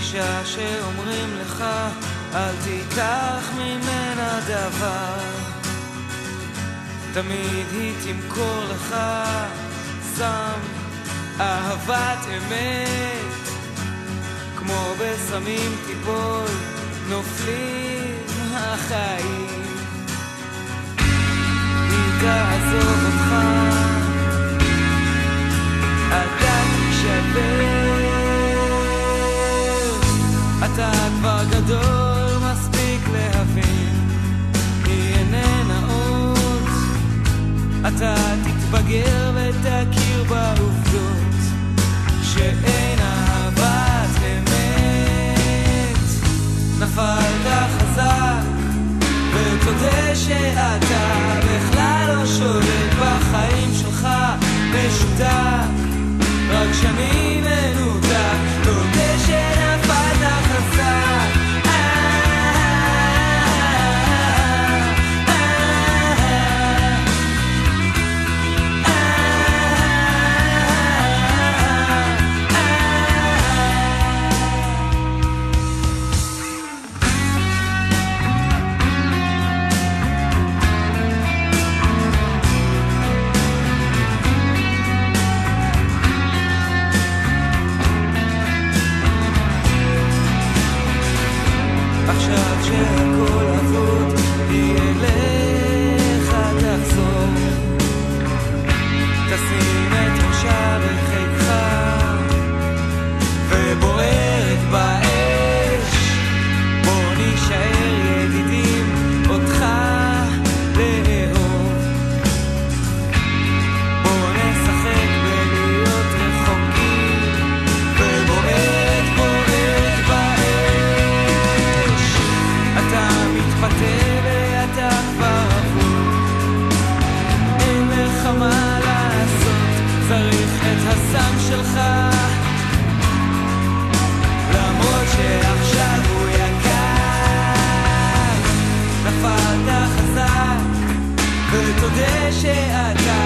אישה שאומרים לך אל תיקח ממנה דבר, תמיד היא תמכור לך סם אהבת אמת, כמו בסמים תיפול נופלים החיים, היא תעזוב אותך, אתה תשבר, אתה כבר גדול מספיק להבין, היא איננה עוד, אתה תתבגר ותכיר בעובדות שאין אהבת אמת, נפלת חזק ותודה שאתה בכלל לא שולט בחיים שלך, משותק רק שאני מנותק, תודה שנפלת חזק. עכשיו שהכל עבוד, היא אליך תחזור, תשים את ראשה בחיקך ובוערת באש, בוא נשאר ידידים אותך לאהוב, בוא נשחק בלהיות רחוקים ובוערת בוערת באש, אתה מתפתה ואתה כבר עבור, אין לך מה לעשות, צריך את הסם שלך, למרות שעכשיו הוא יקר, נפלת חזק ותודה שאתה